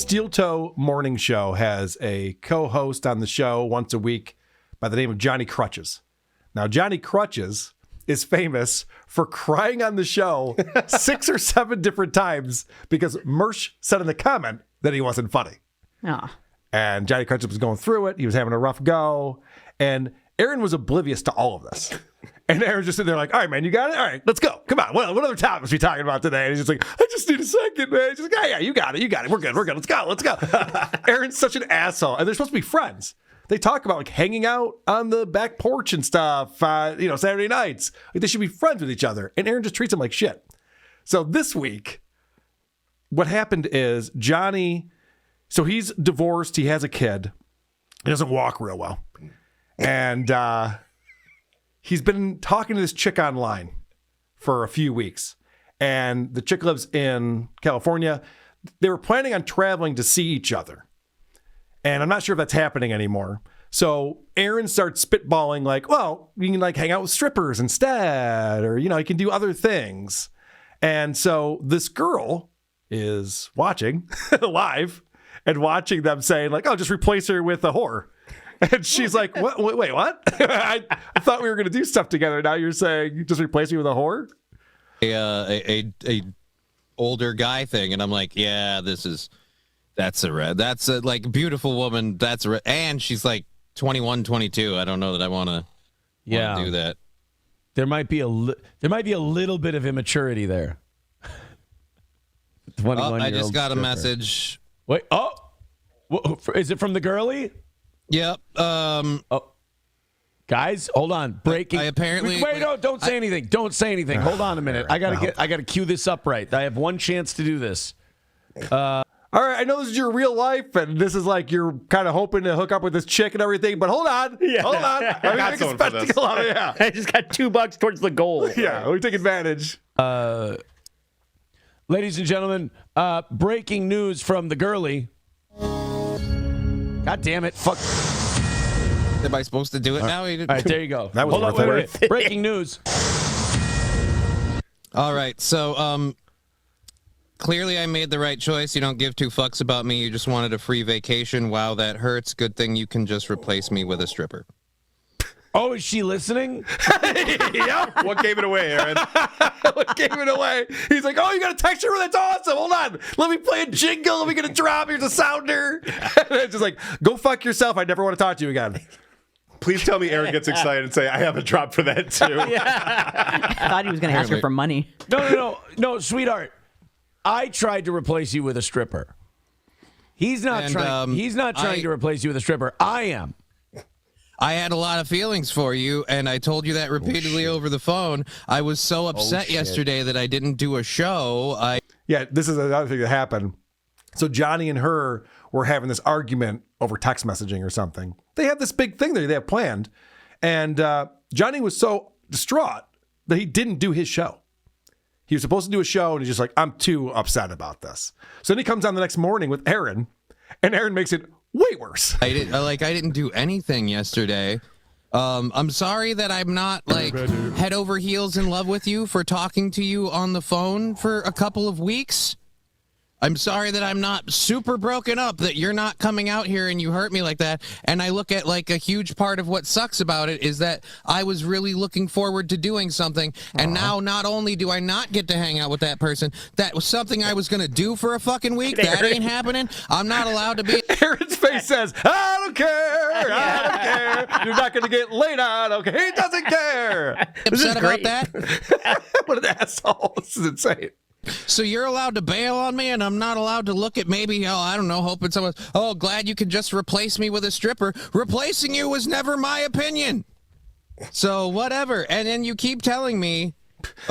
Steel Toe Morning Show has a co-host on the show once a week by the name of Johnny Krutches. Now, Johnny Krutches is famous for crying on the show 6 or 7 different times because Mersh said in the comment that he wasn't funny. Oh. And Johnny Krutches was going through it. He was having a rough go. And Aaron was oblivious to all of this. And Aaron's just sitting there like, all right, man, you got it? All right, let's go. Come on. What other topics are we talking about today? And he's just like, I just need a second, man. He's like, yeah, you got it. We're good. Let's go. Aaron's such an asshole. And they're supposed to be friends. They talk about like hanging out on the back porch and stuff, Saturday nights. Like, they should be friends with each other. And Aaron just treats him like shit. So this week, what happened is Johnny, so he's divorced. He has a kid. He doesn't walk real well. And he's been talking to this chick online for a few weeks. And the chick lives in California. They were planning on traveling to see each other. And I'm not sure if that's happening anymore. So Aaron starts spitballing like, well, you can like hang out with strippers instead, or, you can do other things. And so this girl is watching live and watching them saying like, oh, just replace her with a whore. And she's like, what? Wait, what? I thought we were going to do stuff together. Now you're saying just replace me with a whore? A older guy thing. And I'm like, yeah, that's a like beautiful woman. And she's like 21, 22. I don't know that I want to do that. There might be a little bit of immaturity there. 21-year-old I just got stripper. a message. Wait, is it from the girlie? Yep. Guys, hold on. Breaking. Don't say anything. Don't say anything. Hold on a minute. I gotta cue this up right. I have one chance to do this. All right, I know this is your real life, and this is like you're kind of hoping to hook up with this chick and everything, but hold on. Hold on. I got someone for this. Yeah. I just got $2 towards the goal. Yeah, we take advantage. Ladies and gentlemen, breaking news from the girlie. God damn it. Fuck. Am I supposed to do it now? All right, there you go. That was wait. Breaking news. All right, so clearly I made the right choice. You don't give 2 fucks about me. You just wanted a free vacation. Wow, that hurts. Good thing you can just replace me with a stripper. Oh, is she listening? Yep. What gave it away, Aaron? What gave it away? He's like, oh, you got a texture? That's awesome. Hold on. Let me play a jingle. Let me get a drop. Here's a sounder. And it's just like, go fuck yourself. I never want to talk to you again. Please tell me Aaron gets excited and say, I have a drop for that, too. I thought he was going to ask her for money. No, sweetheart. I tried to replace you with a stripper. He's not trying to replace you with a stripper. I am. I had a lot of feelings for you, and I told you that repeatedly over the phone. I was so upset yesterday that I didn't do a show. Yeah, this is another thing that happened. So Johnny and her were having this argument over text messaging or something. They have this big thing that they have planned, and Johnny was so distraught that he didn't do his show. He was supposed to do a show, and he's just like, I'm too upset about this. So then he comes on the next morning with Aaron, and Aaron makes it way worse. I didn't do anything yesterday. I'm sorry that I'm not like head over heels in love with you for talking to you on the phone for a couple of weeks. I'm sorry that I'm not super broken up, that you're not coming out here and you hurt me like that. And I look at like a huge part of what sucks about it is that I was really looking forward to doing something. And now not only do I not get to hang out with that person, that was something I was going to do for a fucking week. That ain't happening. I'm not allowed to be. Aaron's face says, I don't care. I don't care. You're not going to get laid on. Okay. He doesn't care. Upset about that? What an asshole. This is insane. So you're allowed to bail on me, and I'm not allowed to look at maybe, I don't know, hoping someone, glad you could just replace me with a stripper. Replacing you was never my opinion. So whatever. And then you keep telling me.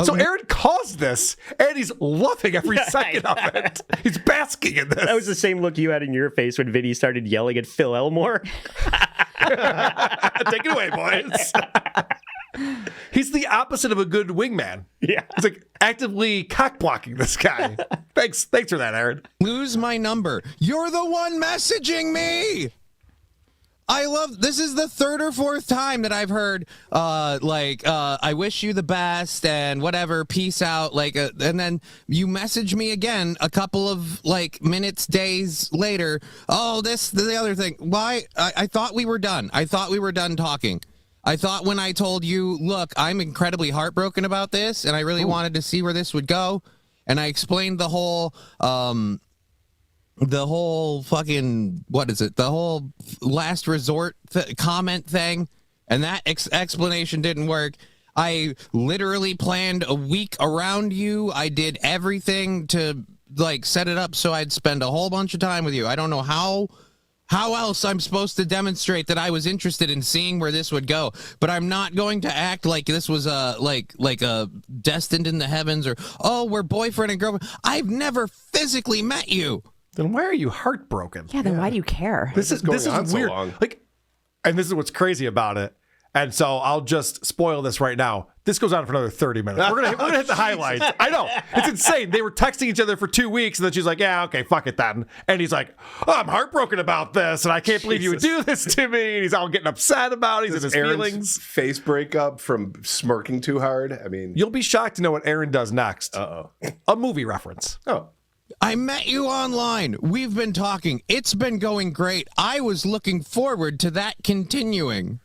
So Aaron caused this, and he's loving every second of it. He's basking in this. That was the same look you had in your face when Vinny started yelling at Phil Elmore. Take it away, boys. He's the opposite of a good wingman. Yeah. He's like actively cock blocking this guy. Thanks for that, Aaron. Lose my number. You're the one messaging me. I love this is the third or fourth time that I've heard I wish you the best and whatever, peace out, and then you message me again a couple of minutes, days later, the other thing. Why? I thought we were done. I thought we were done talking. I thought when I told you, look, I'm incredibly heartbroken about this and I really wanted to see where this would go, and I explained the whole fucking, what is it? The whole last resort comment thing. And that explanation didn't work. I literally planned a week around you. I did everything to set it up so I'd spend a whole bunch of time with you. I don't know how else I'm supposed to demonstrate that I was interested in seeing where this would go, but I'm not going to act like this was a destined in the heavens or, we're boyfriend and girlfriend. I've never physically met you. Then why are you heartbroken? Yeah, then why do you care? This is going on so weird. long? And this is what's crazy about it. And so I'll just spoil this right now. This goes on for another 30 minutes. We're gonna hit the highlights. I know. It's insane. They were texting each other for 2 weeks, and then she's like, yeah, okay, fuck it then. And he's like, I'm heartbroken about this, and I can't believe you would do this to me. And he's all getting upset about it. He's in his Aaron's feelings. face breakup from smirking too hard. I mean, You'll be shocked to know what Aaron does next. Uh-oh. A movie reference. Oh. I met you online. We've been talking. It's been going great. I was looking forward to that continuing.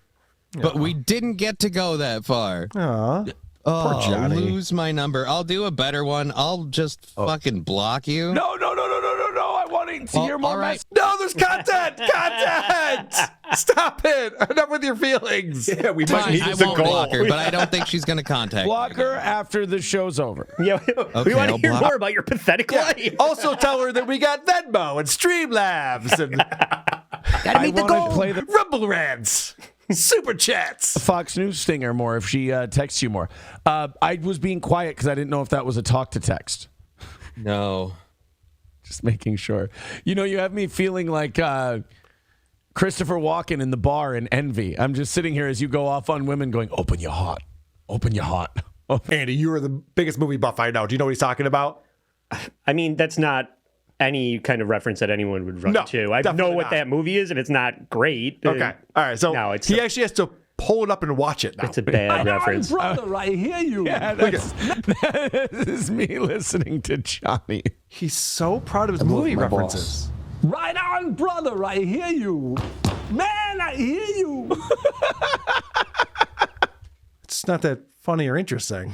But we didn't get to go that far. Aw. Oh, Johnny. lose my number. I'll do a better one. I'll just fucking block you. No. I want to hear more. All right. No, there's content! Content! Stop it! Enough with your feelings. Yeah, we might Fine, need I the won't goal. block her, but I don't think she's going to contact Block me. her after the show's over. Yeah, Okay, we want I'll to hear block- more about your pathetic life. Also tell her that we got Venmo and Streamlabs and Gotta meet the wanna goal. play the Rumble Rants, Super Chats. Fox News stinger more if she texts you more. I was being quiet because I didn't know if that was a talk to text. No. Just making sure. You have me feeling like Christopher Walken in the bar in Envy. I'm just sitting here as you go off on women going, open your heart. Open your heart. Andy, you are the biggest movie buff I know. Do you know what he's talking about? I mean, that's not any kind of reference that anyone would run No, to. I definitely know what not. that movie is, and it's not great. Okay. All right. So No, it's he a- actually has to pull it up and watch it now. It's a bad reference. Brother, I hear you. Yeah, this is me listening to Johnny. He's so proud of his movie references. Right on, brother, I hear you. Man, I hear you. It's not that funny or interesting.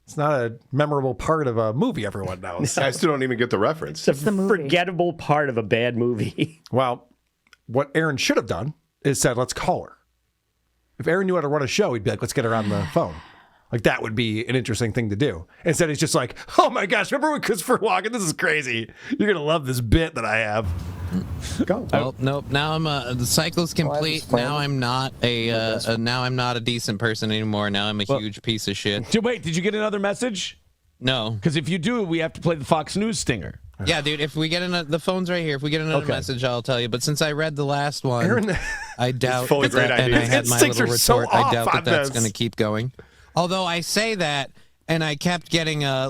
It's not a memorable part of a movie everyone knows. I still don't even get the reference. It's a forgettable part of a bad movie. Well, what Aaron should have done is said, let's call her. If Aaron knew how to run a show, he'd be like, let's get her on the phone. Like, that would be an interesting thing to do. Instead, he's just like, oh my gosh, remember when Christopher Walken? This is crazy. You're going to love this bit that I have. Go. Well, nope. Now I'm the cycle's complete. Now I'm not a decent person anymore. Now I'm a huge piece of shit. Wait, did you get another message? No. Because if you do, we have to play the Fox News stinger. Yeah, dude. If we get the phone's right here. If we get another message, I'll tell you. But since I read the last one, Aaron, I doubt. full of great and I ideas. had my Instincts little are so retort. I off doubt on that that's this. going to keep going. Although I say that, and I kept getting I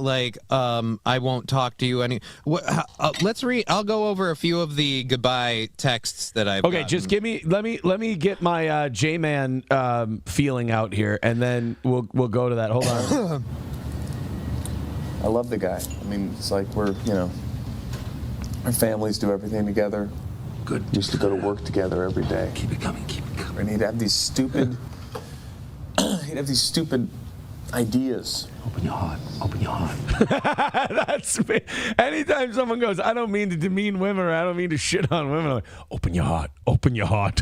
won't talk to you any. Let's read. I'll go over a few of the goodbye texts that I've. Okay, gotten. just give me. Let me get my J-Man feeling out here, and then we'll go to that. Hold on. I love the guy. I mean, it's like our families do everything together. Good. We used to go to work together every day. Keep it coming, keep it coming. And he'd have these stupid, ideas. Open your heart, open your heart. That's me. Anytime someone goes, I don't mean to demean women, or I don't mean to shit on women, I'm like, open your heart, open your heart.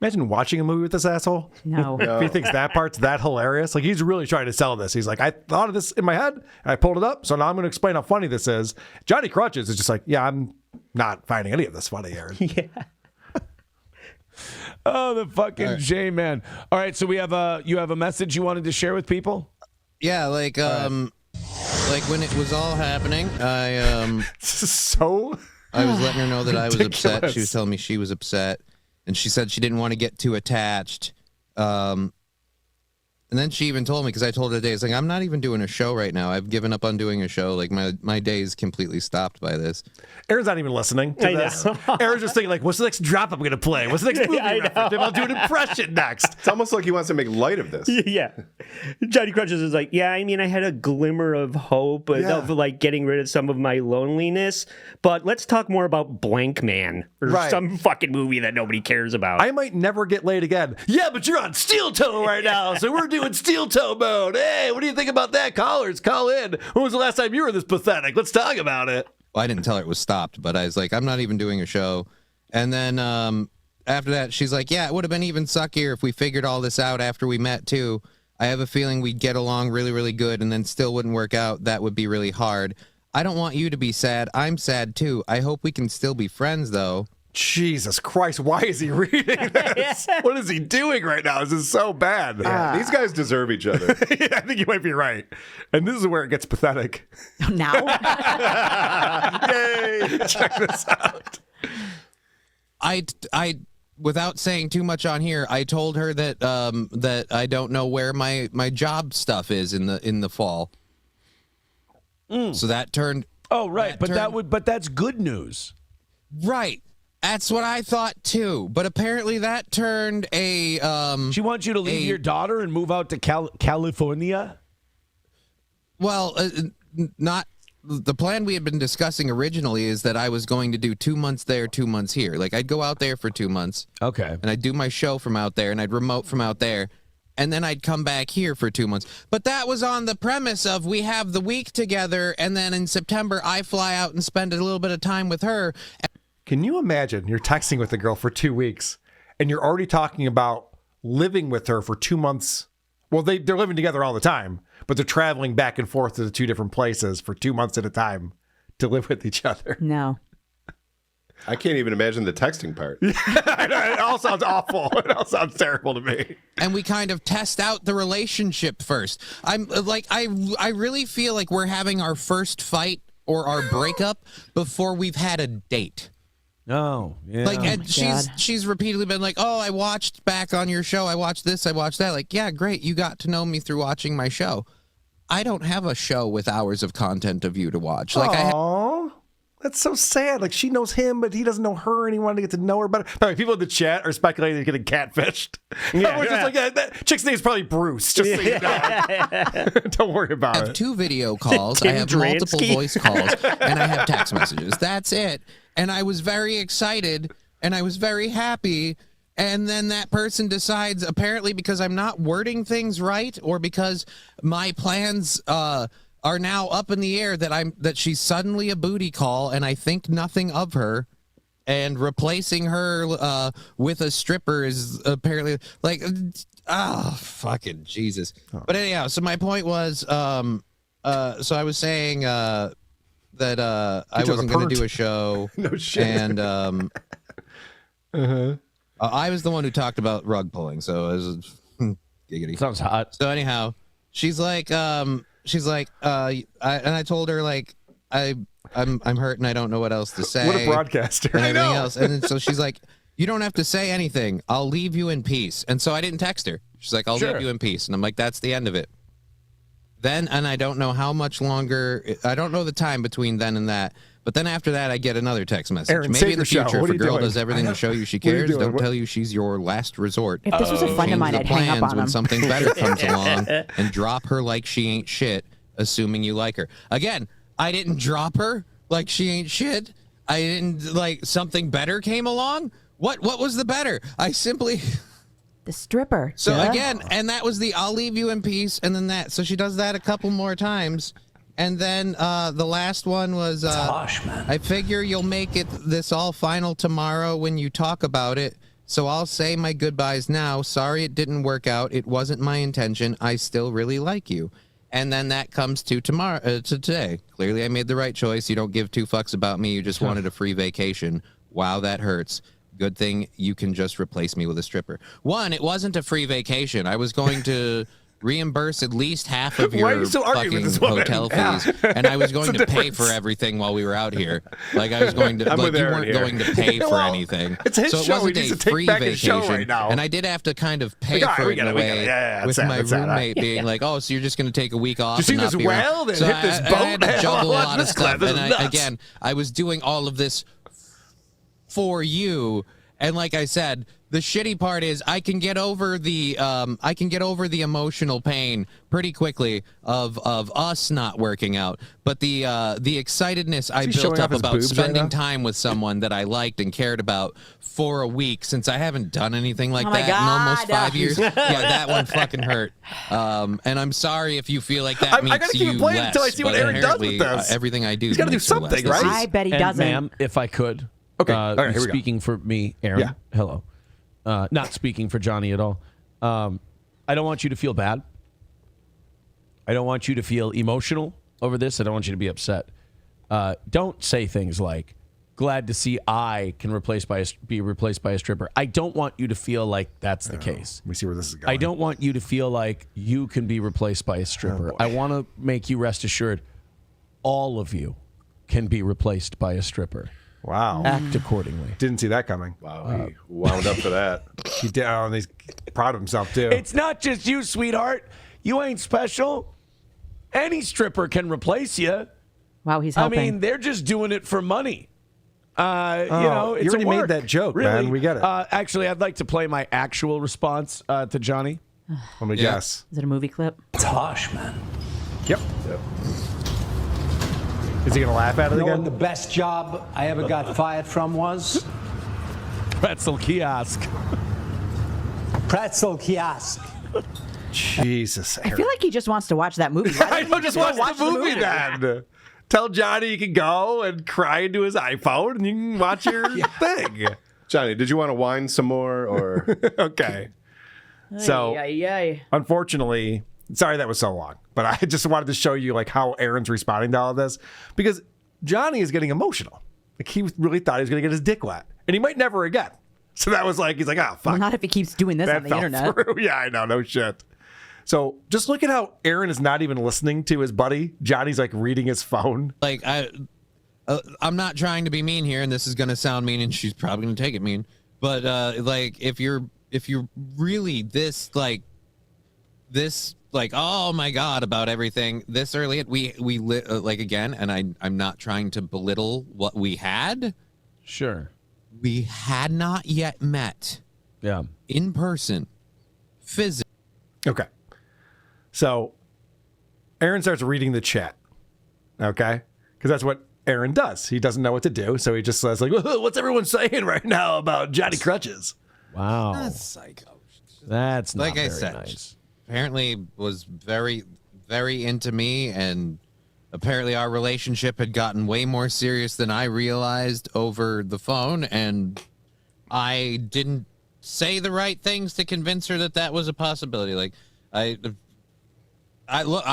imagine watching a movie with this asshole. No. If he thinks that part's that hilarious. Like, he's really trying to sell this. He's like, I thought of this in my head, and I pulled it up, so now I'm going to explain how funny this is. Johnny Krutches is just like, yeah, I'm not finding any of this funny, Aaron. Yeah. Oh, the fucking J-Man. All right, so you have a message you wanted to share with people? Yeah, like when it was all happening, I So was letting her know that I was upset. Ridiculous. She was telling me she was upset, and she said she didn't want to get too attached. And And then she even told me, because I told her today, it's like, I'm not even doing a show right now. I've given up on doing a show. Like, my day is completely stopped by this. Aaron's not even listening to this. Aaron's just thinking, like, what's the next drop I'm going to play? What's the next movie reference? I'll do an impression next. It's almost like he wants to make light of this. Yeah. Johnny Krutches is like, yeah, I mean, I had a glimmer of hope of like getting rid of some of my loneliness, but let's talk more about Blank Man or some fucking movie that nobody cares about. I might never get laid again. Yeah, but you're on steel toe right now, so we're doing steel toe mode. Hey, what do you think about that? Callers, call in. When was the last time you were this pathetic? Let's talk about it. Well, I didn't tell her it was stopped, but I was like, I'm not even doing a show. And then after that, she's like, yeah, it would have been even suckier if we figured all this out after we met, too. I have a feeling we'd get along really, really good and then still wouldn't work out. That would be really hard. I don't want you to be sad. I'm sad, too. I hope we can still be friends, though. Jesus Christ, why is he reading this? What is he doing right now? This is so bad. Yeah, these guys deserve each other. Yeah, I think you might be right. And this is where it gets pathetic. Now? Yay! Check this out. I without saying too much on here, I told her that that I don't know where my job stuff is in the fall. So that turned. Oh, right, but that's good news. Right. That's what I thought too. But apparently that turned a She wants you to leave your daughter and move out to California? Well, not the plan we had been discussing originally is that I was going to do 2 months there, 2 months here. Like I'd go out there for 2 months. Okay. And I'd do my show from out there and I'd remote from out there. And then I'd come back here for 2 months. But that was on the premise of we have the week together and then in September I fly out and spend a little bit of time with her. Can you imagine you're texting with a girl for 2 weeks and you're already talking about living with her for 2 months? Well, they're living together all the time, but they're traveling back and forth to the two different places for 2 months at a time to live with each other. No. I can't even imagine the texting part. It all sounds awful. It all sounds terrible to me. And we kind of test out the relationship first. I'm like, I really feel like we're having our first fight or our breakup before we've had a date. Oh, yeah. Like, and God. she's repeatedly been like, oh, I watched back on your show. I watched this. I watched that. Like, yeah, great. You got to know me through watching my show. I don't have a show with hours of content of you to watch. Like, Aww. That's so sad. Like, she knows him, but he doesn't know her, and he wanted to get to know her better. By the way, people in the chat are speculating they're getting catfished. Yeah, Just like, that chick's name is probably Bruce. Just so you know. Don't worry about I have it. 2 video calls. Tim I have multiple Dransky. voice calls, and I have text messages. That's it. And I was very excited, and I was very happy. And then that person decides, apparently because I'm not wording things right, or because my plans are now up in the air, that she's suddenly a booty call, and I think nothing of her. And replacing her with a stripper is apparently like, fucking Jesus. But anyhow, so my point was, so I was saying that I wasn't going to do a show. No shit. And I was the one who talked about rug pulling, so I was giggity. Sounds hot. So anyhow, she's like, and I told her like, I'm hurt and I don't know what else to say. What a broadcaster. And I everything know. else. And then, so she's like, you don't have to say anything. I'll leave you in peace. And so I didn't text her. She's like, I'll leave you in peace. And I'm like, that's the end of it. Then, and I don't know how much longer, I don't know the time between then and that. But then after that, I get another text message. Aaron, Maybe save in the your show. future, What if are a you girl doing? does everything to show you she What are you cares, doing? don't tell you she's your last resort. If this was a friend of mine, Change I'd the hang up plans on when him. something better comes along and drop her like she ain't shit, assuming you like her. Again, I didn't drop her like she ain't shit. I didn't, like, something better came along. What was the better? I simply... The stripper. So Yeah. again, and that was the I'll leave you in peace, and then that. So she does that a couple more times. And then the last one was, Harsh, man. I figure you'll make it this all final tomorrow when you talk about it. So I'll say my goodbyes now. Sorry it didn't work out. It wasn't my intention. I still really like you. And then that comes to tomorrow, to today. Clearly I made the right choice. You don't give 2 fucks about me. You just wanted a free vacation. Wow, that hurts. Good thing you can just replace me with a stripper. One, it wasn't a free vacation. I was going to reimburse at least half of Why are your you so arguing with fucking this woman? hotel fees, and I was going to pay for everything while we were out here. Like I was going to, I'm like with you Aaron weren't here. going to pay for Well, anything. it's his so it show. He wasn't needs a to take free back his show vacation, right now. and I did have to kind of pay Like, for we it get in a it, we get way it. Yeah, with it's my sad, it's sad. roommate being like, "Oh, so you're just going to take a week off?" Did you and see not this be around?" whale that So hit this I boat? had to juggle a lot of This stuff, is and nuts. again, I was doing all of this for you. And like I said, the shitty part is I can get over the emotional pain pretty quickly of us not working out. But the excitedness I he built showing up off his about boobs right spending now? time with someone that I liked and cared about for a week, since I haven't done anything like Oh my that in almost God. 5 years. Yeah, that one fucking hurt. And I'm sorry if you feel like that I makes gotta keep you playing less. until I see what but Aaron does with inherently, this. everything I do. He's gotta do makes her less. something, This right? is- I bet he And doesn't. ma'am, if I could. Okay. All right, here we go. Speaking for me, Aaron. Yeah. Hello. Not speaking for Johnny at all. I don't want you to feel bad. I don't want you to feel emotional over this. I don't want you to be upset. Don't say things like, glad to see I can be replaced by a stripper. I don't want you to feel like that's the case. Let me see where this is going. I don't want you to feel like you can be replaced by a stripper. I want to make you rest assured all of you can be replaced by a stripper. Wow. Act accordingly. Didn't see that coming. Wow, he wound up for that. He did. Oh, and he's proud of himself too. It's not just you, sweetheart. You ain't special. Any stripper can replace you. Wow, he's I helping. mean, they're just doing it for money. You know, it's you already a made work. that joke, really. man. We get it. Actually, I'd like to play my actual response to Johnny. Let me Yeah. guess. Is it a movie clip? It's harsh, man. Yep. Is he gonna laugh at it You know what again? the best job I ever got fired from was? Pretzel kiosk. Pretzel kiosk. Jesus. I feel like he just wants to watch that movie. Why I doesn't know. he Just watch the go movie then. Tell Johnny he can go and cry into his iPhone, and you can watch your thing. Johnny, did you want to whine some more, or Okay. So, unfortunately, sorry that was so long, but I just wanted to show you like how Aaron's responding to all of this, because Johnny is getting emotional. Like he really thought he was going to get his dick wet, and he might never again. So that was like, he's like, oh, fuck. Well, not if he keeps doing this That on the fell internet. through. Yeah, I know. No shit. So just look at how Aaron is not even listening to his buddy. Johnny's like reading his phone. Like I'm not trying to be mean here, and this is gonna sound mean, and she's probably gonna take it mean. But like if you're really this oh my god about everything this early, we like again, and I'm not trying to belittle what we had. Sure. We had not yet met Yeah. in person, physically. Okay. So Aaron starts reading the chat. Okay. Because that's what Aaron does. He doesn't know what to do. So he just says, like, what's everyone saying right now about Johnny Crutches? Wow. That's psycho. That's not Like I very said, nice. apparently was very, very into me, and apparently our relationship had gotten way more serious than I realized over the phone, and I didn't say the right things to convince her that that was a possibility. Like, I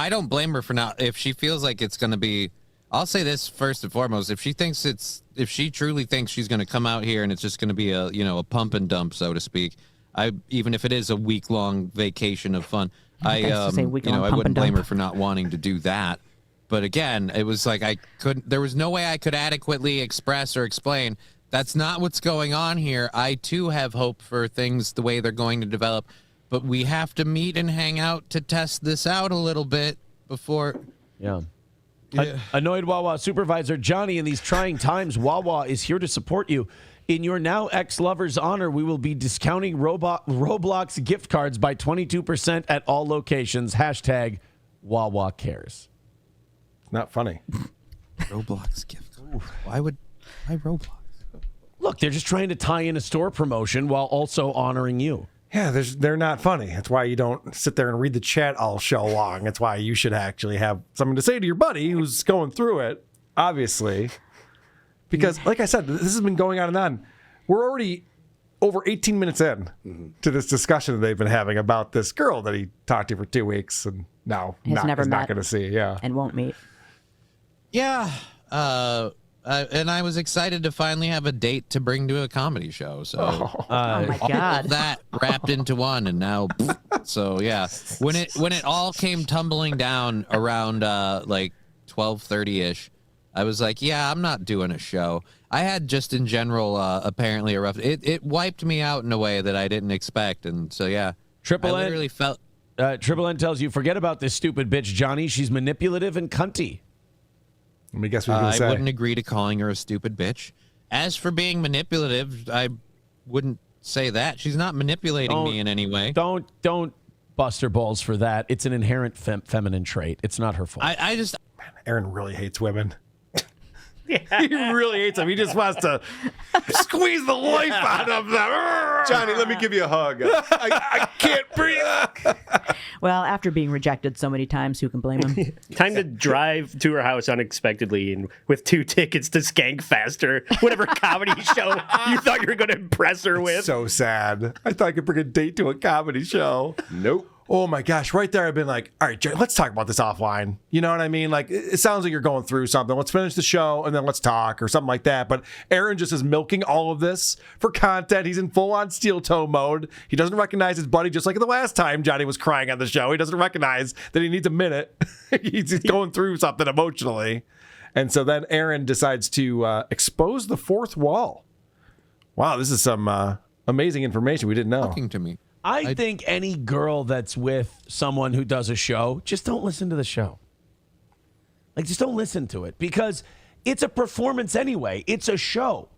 don't blame her for not, if she feels like it's going to be, I'll say this first and foremost, if she truly thinks she's going to come out here and it's just going to be a pump and dump, so to speak, even if it is a week-long vacation of fun, Nice to say week-long I pump wouldn't and blame dump. her for not wanting to do that. But again, it was like there was no way I could adequately express or explain that's not what's going on here. I too have hope for things the way they're going to develop, but we have to meet and hang out to test this out a little bit before. Yeah. Annoyed Wawa supervisor Johnny, in these trying times, Wawa is here to support you. In your now ex-lover's honor, we will be discounting Roblox gift cards by 22% at all locations. Hashtag Wawa cares. Not funny. Roblox gift. Why Roblox? Look, they're just trying to tie in a store promotion while also honoring you. Yeah, they're not funny. That's why you don't sit there and read the chat all show long. That's why you should actually have something to say to your buddy who's going through it, obviously. Because, like I said, this has been going on and on. We're already over 18 minutes in to this discussion that they've been having about this girl that he talked to for 2 weeks and now Has never is not met. going to see. Yeah. And won't meet. Yeah. And I was excited to finally have a date to bring to a comedy show. So Oh my all God. of that wrapped into one, and now So yeah, when it all came tumbling down around like 12:30ish, I was like, yeah, I'm not doing a show. I had just in general apparently a rough. It wiped me out in a way that I didn't expect, and so yeah, Triple I N literally felt. Triple N tells you, forget about this stupid bitch, Johnny. She's manipulative and cunty. Let me guess what you're going to say. I wouldn't agree to calling her a stupid bitch. As for being manipulative, I wouldn't say that. She's not manipulating me in any way. Don't bust her balls for that. It's an inherent feminine trait. It's not her fault. I just... Aaron really hates women. He really hates them. He just wants to squeeze the life out of them. Johnny, let me give you a hug. I can't breathe. Well, after being rejected so many times, who can blame him? Time to drive to her house unexpectedly and with 2 tickets to Skankfaster, whatever comedy show you thought you were going to impress her with. So sad. I thought I could bring a date to a comedy show. Nope. Oh my gosh, right there I've been like, all right, Jay, let's talk about this offline. You know what I mean? Like, it sounds like you're going through something. Let's finish the show and then let's talk or something like that. But Aaron just is milking all of this for content. He's in full-on steel toe mode. He doesn't recognize his buddy, just like the last time Johnny was crying on the show. He doesn't recognize that he needs a minute. He's going through something emotionally. And so then Aaron decides to expose the fourth wall. Wow, this is some amazing information we didn't know. Talking to me. I think any girl that's with someone who does a show, just don't listen to the show. Like, just don't listen to it because it's a performance anyway. It's a show.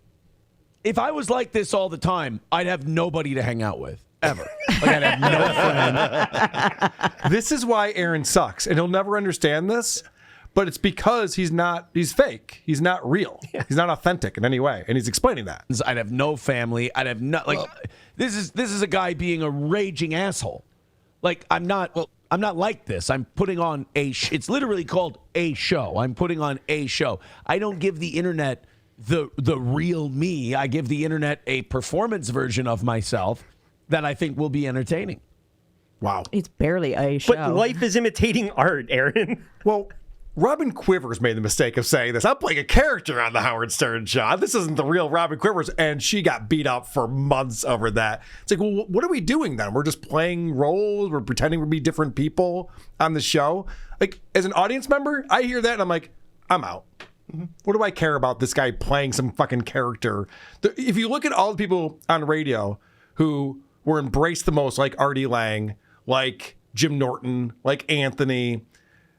If I was like this all the time, I'd have nobody to hang out with, ever. Like, I'd have no friend. This is why Aaron sucks, and he'll never understand this, but it's because he's fake. He's not real. Yeah. He's not authentic in any way, and he's explaining that. I'd have no family. I'd have no, like, this is a guy being a raging asshole. Like, I'm not like this. I'm putting on it's literally called a show. I'm putting on a show. I don't give the internet the real me. I give the internet a performance version of myself that I think will be entertaining. Wow. It's barely a show. But life is imitating art, Aaron. Well, Robin Quivers made the mistake of saying this. I'm playing a character on the Howard Stern show. This isn't the real Robin Quivers. And she got beat up for months over that. It's like, well, what are we doing then? We're just playing roles. We're pretending to be different people on the show. Like, as an audience member, I hear that and I'm like, I'm out. What do I care about this guy playing some fucking character? If you look at all the people on radio who were embraced the most, like Artie Lang, like Jim Norton, like Anthony,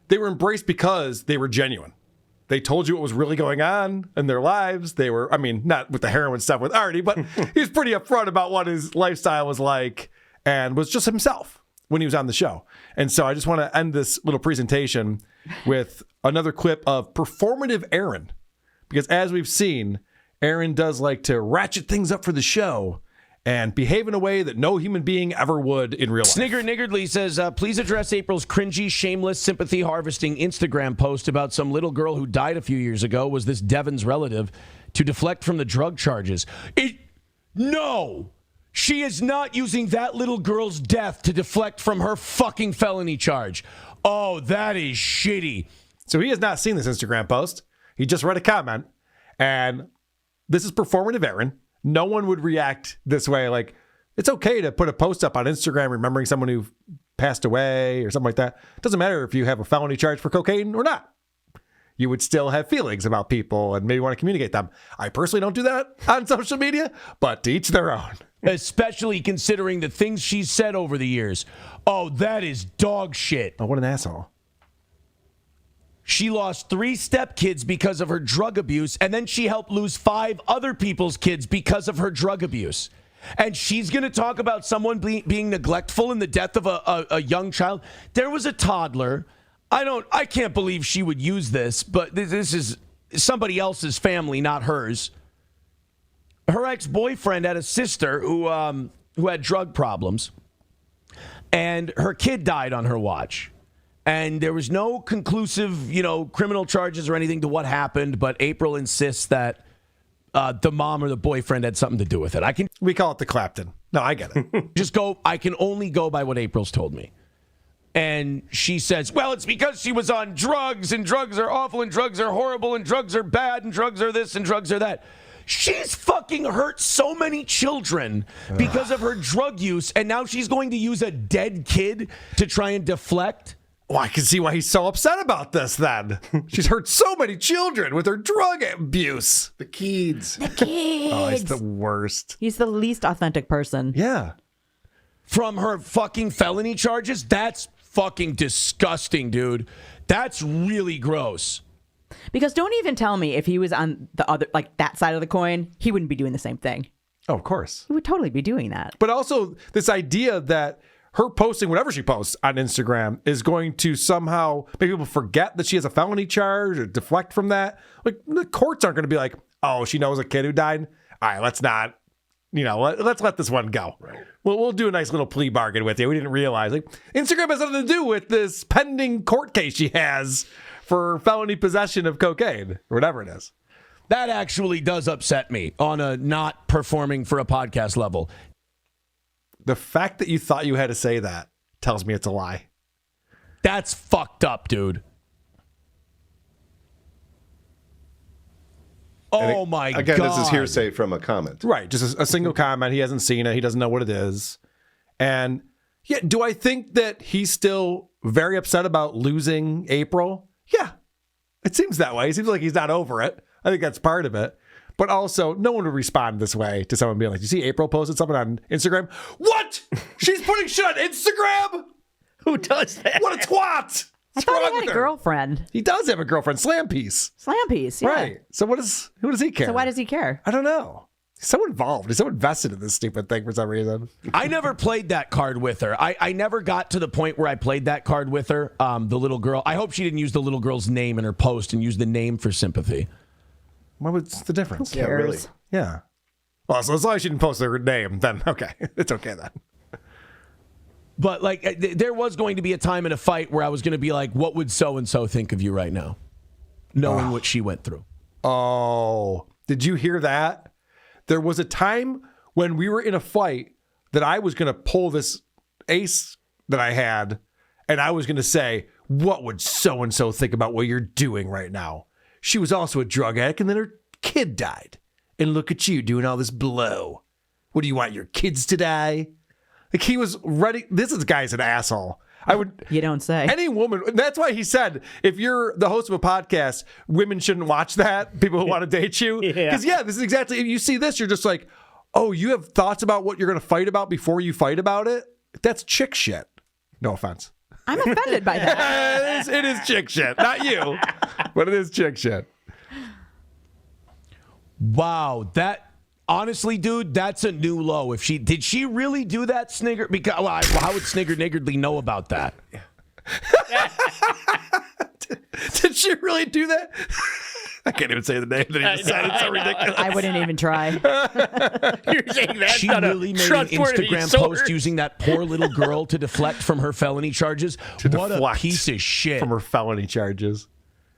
they were embraced because they were genuine. They told you what was really going on in their lives. They were, I mean, not with the heroin stuff with Artie, but he was pretty upfront about what his lifestyle was like and was just himself when he was on the show. And so I just want to end this little presentation with another clip of performative Aaron. Because as we've seen, Aaron does like to ratchet things up for the show and behave in a way that no human being ever would in real life. Snigger Niggardly says, please address April's cringy, shameless, sympathy harvesting Instagram post about some little girl who died a few years ago. Was this Devin's relative to deflect from the drug charges? No! She is not using that little girl's death to deflect from her fucking felony charge. Oh, that is shitty. So he has not seen this Instagram post. He just read a comment. And this is performative Aaron. No one would react this way. Like, it's okay to put a post up on Instagram remembering someone who passed away or something like that. It doesn't matter if you have a felony charge for cocaine or not. You would still have feelings about people and maybe want to communicate them. I personally don't do that on social media, but to each their own. Especially considering the things she's said over the years. Oh, that is dog shit. Oh, what an asshole. She lost 3 stepkids because of her drug abuse, and then she helped lose 5 other people's kids because of her drug abuse. And she's going to talk about someone being neglectful in the death of a young child. There was a toddler. I can't believe she would use this, but this is somebody else's family, not hers. Her ex-boyfriend had a sister who had drug problems, and her kid died on her watch. And there was no conclusive, criminal charges or anything to what happened, but April insists that the mom or the boyfriend had something to do with it. We call it the Clapton. No, I get it. I can only go by what April's told me. And she says, well, it's because she was on drugs, and drugs are awful, and drugs are horrible, and drugs are bad, and drugs are this, and drugs are that. She's fucking hurt so many children because of her drug use, and now she's going to use a dead kid to try and deflect? Well, I can see why he's so upset about this then. She's hurt so many children with her drug abuse. The kids. Oh, he's the worst. He's the least authentic person. Yeah. From her fucking felony charges? That's fucking disgusting, dude. That's really gross. Because don't even tell me if he was on the other, like that side of the coin, he wouldn't be doing the same thing. Oh, of course. He would totally be doing that. But also this idea that her posting whatever she posts on Instagram is going to somehow make people forget that she has a felony charge or deflect from that. Like, the courts aren't going to be like, oh, she knows a kid who died. All right, let's not, let's let this one go. Right. We'll do a nice little plea bargain with you. We didn't realize. Like, Instagram has nothing to do with this pending court case she has for felony possession of cocaine or whatever it is. That actually does upset me on a not performing for a podcast level. The fact that you thought you had to say that tells me it's a lie. That's fucked up, dude. Oh my God. Again, this is hearsay from a comment. Right. Just a single comment. He hasn't seen it. He doesn't know what it is. And yeah, do I think that he's still very upset about losing April? Yeah. It seems that way. It seems like he's not over it. I think that's part of it. But also, no one would respond this way to someone being like, you see April posted something on Instagram? What? She's putting shit on Instagram? Who does that? What a twat! I thought he had a girlfriend. He does have a girlfriend, Slam Piece. Slam Piece, yeah. Right. So who does he care? So why does he care? I don't know. He's so involved. He's so invested in this stupid thing for some reason. I never played that card with her. I never got to the point where I played that card with her, the little girl. I hope she didn't use the little girl's name in her post and use the name for sympathy. What's the difference? Who cares? Yeah, really. Yeah. Well, so as long as she didn't post her name, then okay. It's okay then. But like, there was going to be a time in a fight where I was going to be like, what would so-and-so think of you right now? Knowing what she went through. Oh, did you hear that? There was a time when we were in a fight that I was going to pull this ace that I had, and I was going to say, what would so-and-so think about what you're doing right now? She was also a drug addict, and then her kid died. And look at you doing all this blow. What do you want, your kids to die? Like, he was ready. This guy's an asshole. You don't say. Any woman. That's why he said, if you're the host of a podcast, women shouldn't watch that. People who want to date you. Because, this is exactly, if you see this, you're just like, oh, you have thoughts about what you're going to fight about before you fight about it? That's chick shit. No offense. I'm offended by that. It is chick shit. Not you, but it is chick shit. Wow, honestly, dude, that's a new low. Did she really do that, Snigger? Because how would Snigger Niggardly know about that? Did she really do that? I can't even say the name that he just said. It's so ridiculous. I wouldn't even try. You're saying that? She really made an Instagram post using that poor little girl to deflect from her felony charges. What a piece of shit. From her felony charges.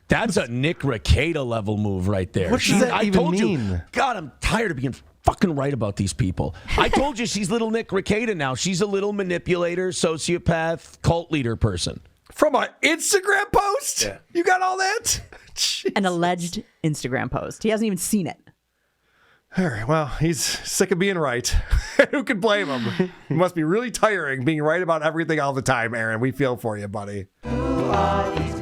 That's a Nick Rekieta level move right there. What does that even mean? God, I'm tired of being fucking right about these people. I told you she's little Nick Rekieta now. She's a little manipulator, sociopath, cult leader person. From an Instagram post? Yeah. You got all that? Jeez. An alleged Instagram post. He hasn't even seen it. All right, well, he's sick of being right. Who can blame him? It must be really tiring being right about everything all the time, Aaron. We feel for you, buddy. Who are these